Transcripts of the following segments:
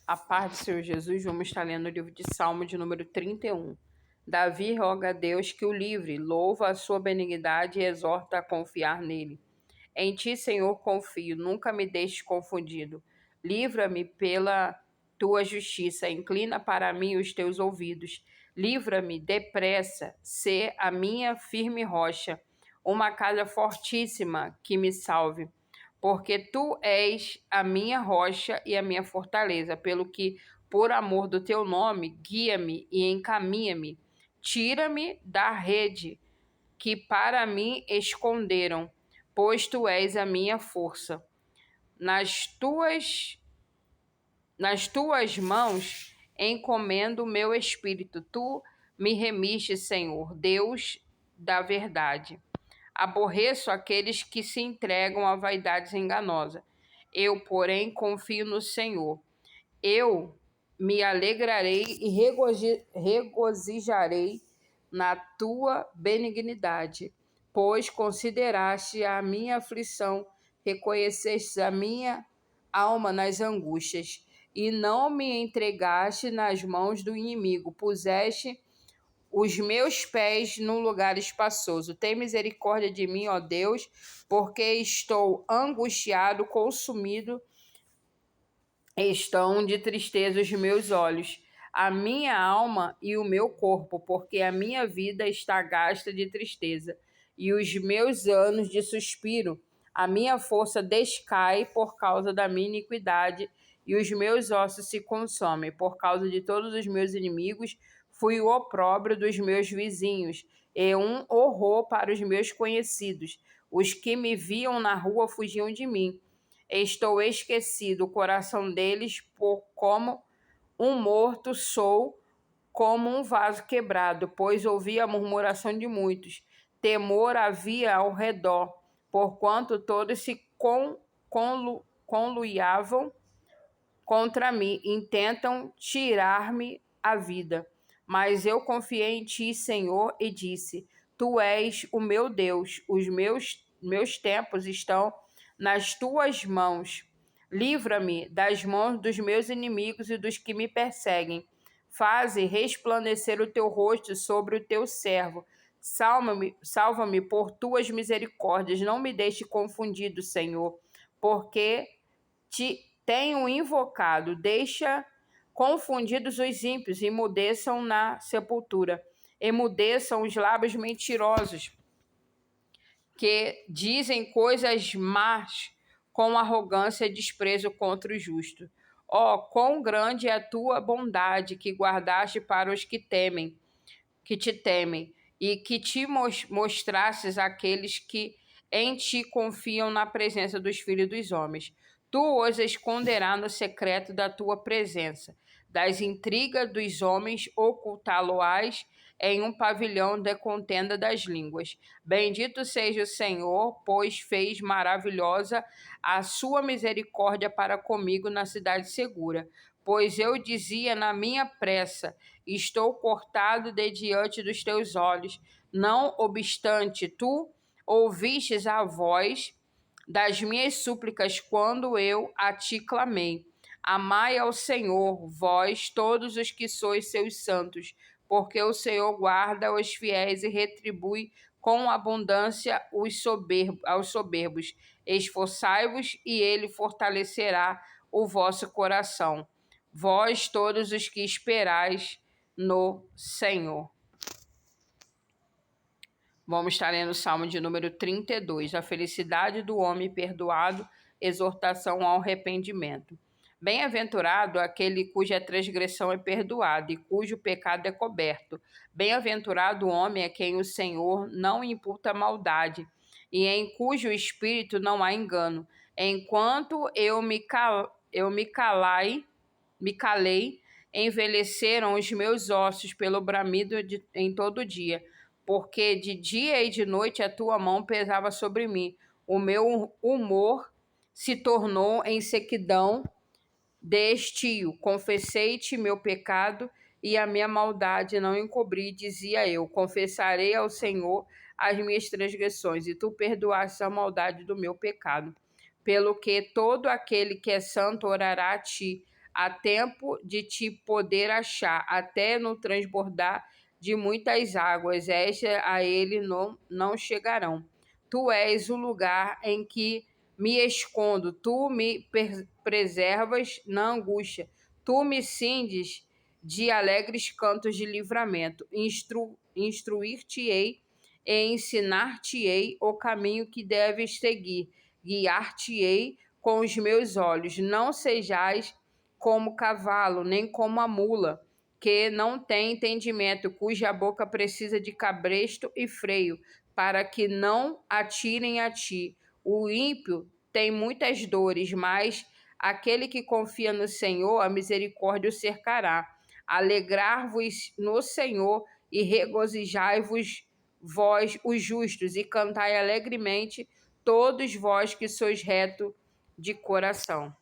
A paz do Senhor Jesus, vamos estar lendo o livro de Salmo de número 31. Davi roga a Deus que o livre, louva a sua benignidade e exorta a confiar nele. Em ti, Senhor, confio, nunca me deixes confundido. Livra-me pela tua justiça, inclina para mim os teus ouvidos. Livra-me depressa, sê a minha firme rocha, uma casa fortíssima que me salve. Porque tu és a minha rocha e a minha fortaleza, pelo que, por amor do teu nome, guia-me e encaminha-me. Tira-me da rede que para mim esconderam, pois tu és a minha força. Nas tuas, nas tuas mãos encomendo o meu espírito. Tu me remiste, Senhor, Deus da verdade. Aborreço aqueles que se entregam a vaidades enganosas. Eu, porém, confio no Senhor. Eu me alegrarei e regozijarei na tua benignidade, pois consideraste a minha aflição, reconheceste a minha alma nas angústias, e não me entregaste nas mãos do inimigo, puseste os meus pés num lugar espaçoso. Tem misericórdia de mim, ó Deus, porque estou angustiado, consumido, estão de tristeza os meus olhos, a minha alma e o meu corpo, porque a minha vida está gasta de tristeza, e os meus anos de suspiro. A minha força descai por causa da minha iniquidade, e os meus ossos se consomem. Por causa de todos os meus inimigos, fui o opróbrio dos meus vizinhos, e um horror para os meus conhecidos. Os que me viam na rua fugiam de mim. Estou esquecido, o coração deles, por como um morto sou, como um vaso quebrado, pois ouvi a murmuração de muitos. Temor havia ao redor, porquanto todos se conluiavam contra mim, intentam tirar-me a vida. Mas eu confiei em ti, Senhor, e disse: Tu és o meu Deus, os meus tempos estão nas tuas mãos. Livra-me das mãos dos meus inimigos e dos que me perseguem. Faze resplandecer o teu rosto sobre o teu servo. Salva-me por tuas misericórdias. Não me deixe confundido, Senhor, porque te tenho invocado. Deixa confundidos os ímpios, emudeçam na sepultura. Emudeçam os lábios mentirosos, que dizem coisas más com arrogância e desprezo contra o justo. Ó, quão grande é a tua bondade que guardaste para os que te temem, e que te mostrastes àqueles que em ti confiam na presença dos filhos dos homens. Tu os esconderás no secreto da tua presença. Das intrigas dos homens ocultá-lo-ás em um pavilhão de contenda das línguas. Bendito seja o Senhor, pois fez maravilhosa a sua misericórdia para comigo na cidade segura. Pois eu dizia na minha pressa: estou cortado de diante dos teus olhos. Não obstante, tu ouvistes a voz das minhas súplicas quando eu a te clamei. Amai ao Senhor, vós todos os que sois seus santos, porque o Senhor guarda os fiéis e retribui com abundância aos soberbos. Esforçai-vos e ele fortalecerá o vosso coração. Vós todos os que esperais no Senhor. Vamos estar lendo o Salmo de número 32. A felicidade do homem perdoado, exortação ao arrependimento. Bem-aventurado aquele cuja transgressão é perdoada e cujo pecado é coberto. Bem-aventurado o homem a quem o Senhor não imputa maldade e em cujo espírito não há engano. Enquanto eu me calei, envelheceram os meus ossos pelo bramido em todo dia, porque de dia e de noite a tua mão pesava sobre mim. O meu humor se tornou em sequidão de estio. Confessei-te meu pecado e a minha maldade não encobri, dizia eu. Confessarei ao Senhor as minhas transgressões, e tu perdoaste a maldade do meu pecado. Pelo que todo aquele que é santo orará a ti, há tempo de te poder achar, até no transbordar de muitas águas, estas a ele não chegarão. Tu és o lugar em que me escondo, tu me preservas na angústia, tu me cindes de alegres cantos de livramento. Instruir-te-ei e ensinar-te-ei o caminho que deves seguir, guiar-te-ei com os meus olhos. Não sejais como cavalo, nem como a mula, que não tem entendimento, cuja boca precisa de cabresto e freio, para que não atirem a ti. O ímpio tem muitas dores, mas aquele que confia no Senhor, a misericórdia o cercará. Alegrar-vos no Senhor e regozijai-vos vós, os justos, e cantai alegremente, todos vós que sois reto de coração.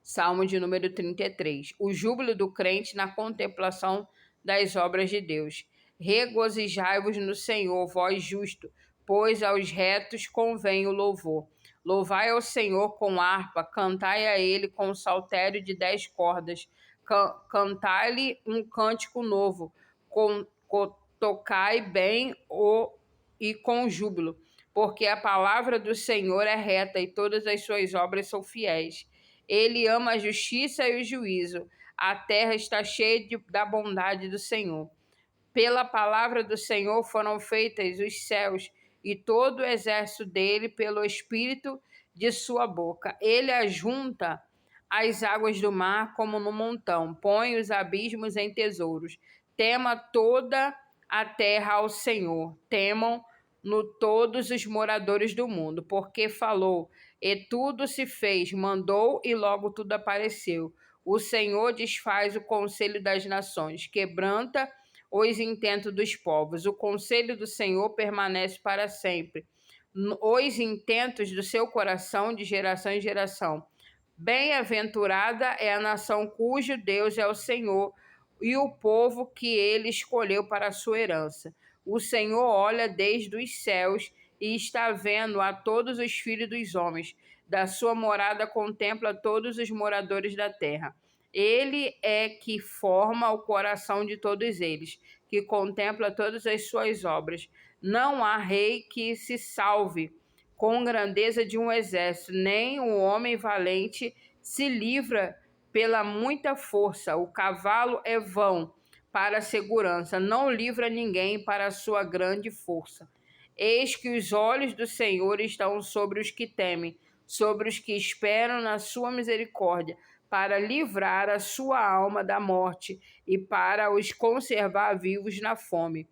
Salmo de número 33. O júbilo do crente na contemplação das obras de Deus. Regozijai-vos no Senhor, vós justo, pois aos retos convém o louvor. Louvai ao Senhor com harpa, cantai a ele com saltério de 10 cordas, cantai-lhe um cântico novo, tocai bem e com júbilo, porque a palavra do Senhor é reta e todas as suas obras são fiéis. Ele ama a justiça e o juízo. A terra está cheia da bondade do Senhor. Pela palavra do Senhor foram feitas os céus e todo o exército dele pelo espírito de sua boca. Ele ajunta as águas do mar como no montão, põe os abismos em tesouros. Tema toda a terra ao Senhor, temam-no todos os moradores do mundo, porque falou e tudo se fez, mandou e logo tudo apareceu. O Senhor desfaz o conselho das nações, quebranta os intentos dos povos. O conselho do Senhor permanece para sempre, os intentos do seu coração de geração em geração. Bem-aventurada é a nação cujo Deus é o Senhor e o povo que ele escolheu para a sua herança. O Senhor olha desde os céus e está vendo a todos os filhos dos homens. Da sua morada contempla todos os moradores da terra. Ele é que forma o coração de todos eles, que contempla todas as suas obras. Não há rei que se salve com grandeza de um exército, nem o homem valente se livra pela muita força. O cavalo é vão para a segurança, não livra ninguém para a sua grande força. Eis que os olhos do Senhor estão sobre os que temem, sobre os que esperam na sua misericórdia, para livrar a sua alma da morte e para os conservar vivos na fome.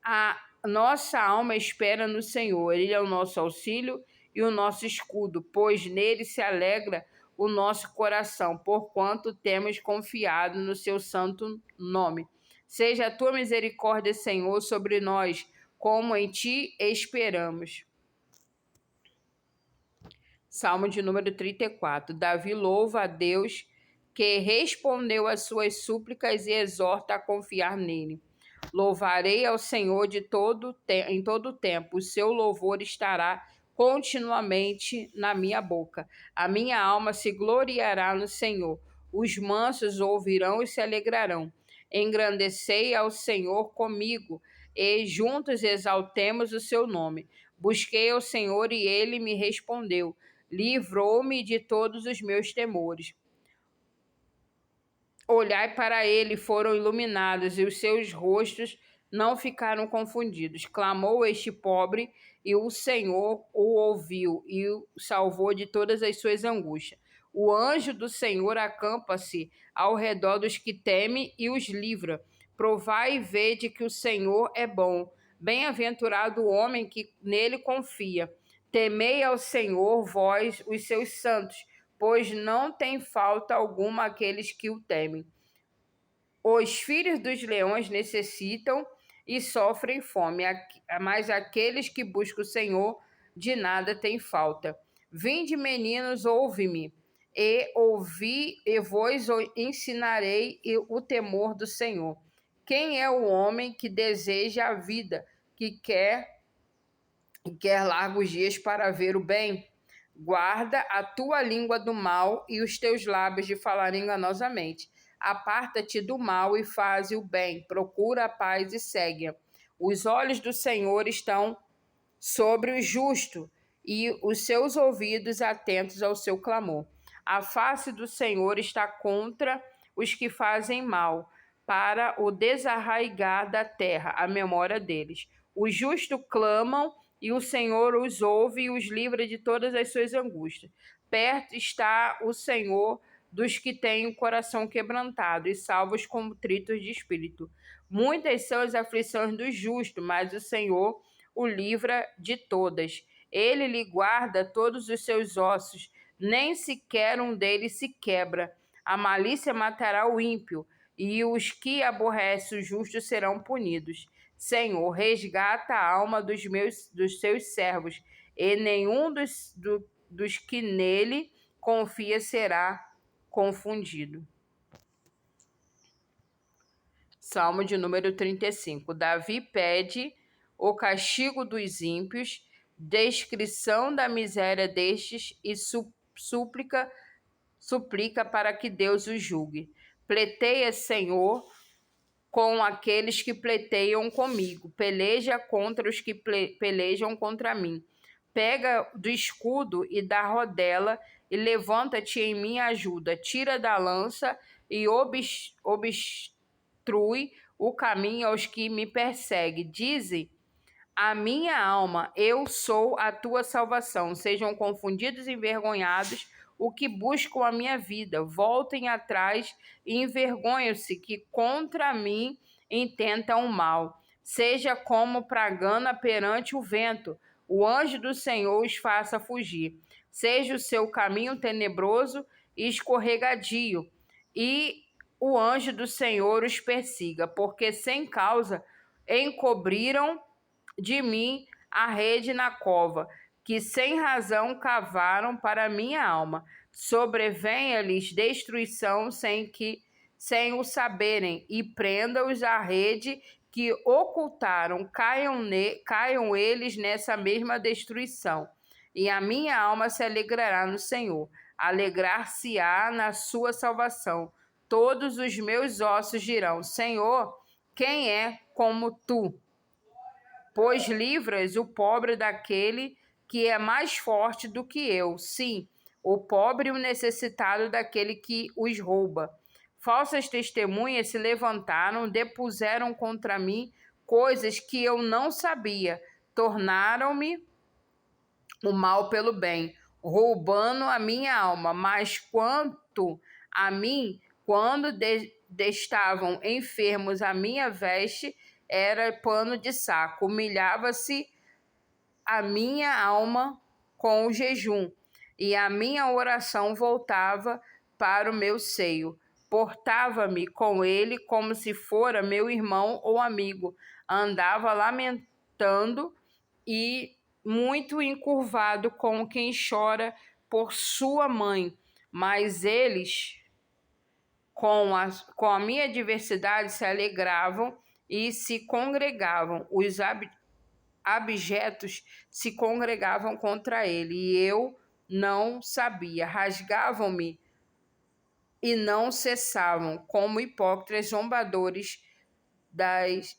A nossa alma espera no Senhor, Ele é o nosso auxílio e o nosso escudo, pois nele se alegra o nosso coração, porquanto temos confiado no seu santo nome. Seja a tua misericórdia, Senhor, sobre nós, como em ti esperamos. Salmo de número 34. Davi louva a Deus que respondeu às suas súplicas e exorta a confiar nele. Louvarei ao Senhor em todo o tempo, o seu louvor estará continuamente na minha boca. A minha alma se gloriará no Senhor. Os mansos ouvirão e se alegrarão. Engrandecei ao Senhor comigo e juntos exaltemos o seu nome. Busquei ao Senhor e ele me respondeu. Livrou-me de todos os meus temores. Olhai para ele, foram iluminados, e os seus rostos não ficaram confundidos. Clamou este pobre, e o Senhor o ouviu e o salvou de todas as suas angústias. O anjo do Senhor acampa-se ao redor dos que temem e os livra. Provai e vede que o Senhor é bom. Bem-aventurado o homem que nele confia. Temei ao Senhor, vós, os seus santos, pois não tem falta alguma aqueles que o temem. Os filhos dos leões necessitam e sofrem fome, mas aqueles que buscam o Senhor de nada têm falta. Vinde, meninos, ouve-me, e vos ensinarei o temor do Senhor. Quem é o homem que deseja a vida, que quer largos dias para ver o bem? Guarda a tua língua do mal e os teus lábios de falar enganosamente. Aparta-te do mal e faze o bem, procura a paz e segue-a. Os olhos do Senhor estão sobre o justo e os seus ouvidos atentos ao seu clamor. A face do Senhor está contra os que fazem mal, para o desarraigar da terra a memória deles. Os justos clamam e o Senhor os ouve e os livra de todas as suas angústias. Perto está o Senhor dos que têm o coração quebrantado e salva os contritos de espírito. Muitas são as aflições do justo, mas o Senhor o livra de todas. Ele lhe guarda todos os seus ossos, nem sequer um deles se quebra. A malícia matará o ímpio, e os que aborrecem o justo serão punidos. Senhor, resgata a alma dos seus servos, e nenhum dos que nele confia será confundido. Salmo de número 35. Davi pede o castigo dos ímpios, descrição da miséria destes e suplica para que Deus os julgue. Pleiteia, Senhor, com aqueles que pleiteiam comigo. Peleja contra os que pelejam contra mim. Pega do escudo e da rodela e levanta-te em minha ajuda. Tira da lança e obstrui o caminho aos que me perseguem. Dize a minha alma, eu sou a tua salvação. Sejam confundidos e envergonhados o que buscam a minha vida. Voltem atrás e envergonhem-se que contra mim intentam o mal. Seja como pragana perante o vento. O anjo do Senhor os faça fugir. Seja o seu caminho tenebroso e escorregadio, e o anjo do Senhor os persiga, porque sem causa encobriram de mim a rede na cova, que sem razão cavaram para minha alma. Sobrevenha-lhes destruição sem o saberem, e prenda-os à rede que ocultaram, caiam eles nessa mesma destruição. E a minha alma se alegrará no Senhor, alegrar-se-á na sua salvação. Todos os meus ossos dirão: Senhor, quem é como tu? Pois livras o pobre daquele que é mais forte do que eu. Sim, o pobre e o necessitado daquele que os rouba. Falsas testemunhas se levantaram, depuseram contra mim coisas que eu não sabia. Tornaram-me o mal pelo bem, roubando a minha alma. Mas quanto a mim, quando estavam enfermos, a minha veste era pano de saco. Humilhava-se a minha alma com o jejum, e a minha oração voltava para o meu seio. Portava-me com ele como se fora meu irmão ou amigo. Andava lamentando e muito encurvado, como quem chora por sua mãe. Mas eles, com a minha adversidade, se alegravam e se congregavam. Os abjetos se congregavam contra ele, e eu não sabia. Rasgavam-me e não cessavam, como hipócritas zombadores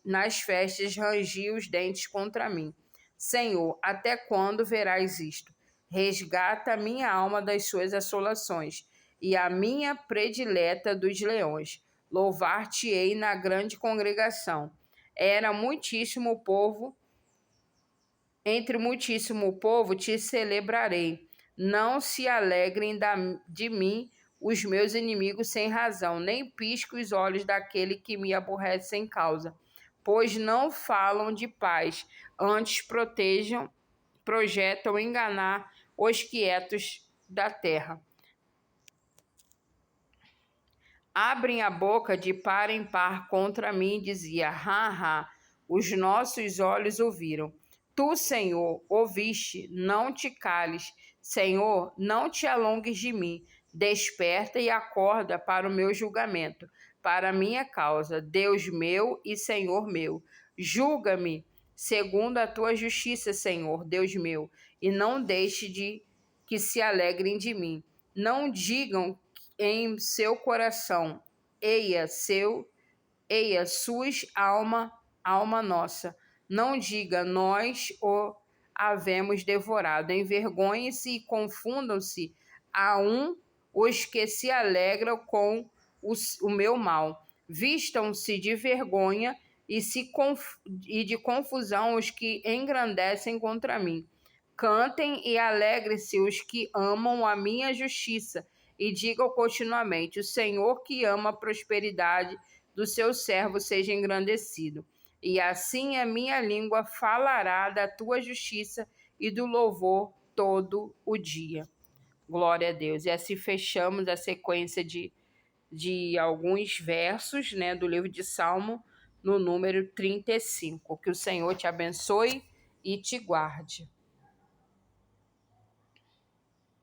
nas festas, rangiam os dentes contra mim. Senhor, até quando verás isto? Resgata a minha alma das suas assolações, e a minha predileta dos leões. Louvar-te-ei na grande congregação. Era muitíssimo o povo, entre muitíssimo povo te celebrarei. Não se alegrem de mim os meus inimigos sem razão, nem pisco os olhos daquele que me aborrece sem causa. Pois não falam de paz, antes projetam enganar os quietos da terra. Abrem a boca de par em par contra mim, dizia: os nossos olhos ouviram. Tu, Senhor, ouviste, não te cales. Senhor, não te alongues de mim. Desperta e acorda para o meu julgamento, para a minha causa, Deus meu e Senhor meu. Julga-me segundo a tua justiça, Senhor, Deus meu, e não deixe de que se alegrem de mim. Não digam em seu coração, eia, sus alma nossa. Não diga, nós o havemos devorado. Envergonhem-se e confundam-se a os que se alegram com o meu mal. Vistam-se de vergonha e de confusão os que engrandecem contra mim. Cantem e alegrem-se os que amam a minha justiça, e digam continuamente: o Senhor que ama a prosperidade do seu servo seja engrandecido. E assim a minha língua falará da tua justiça e do louvor todo o dia. Glória a Deus. E assim fechamos a sequência de alguns versos, né, do livro de Salmo, no número 35. Que o Senhor te abençoe e te guarde.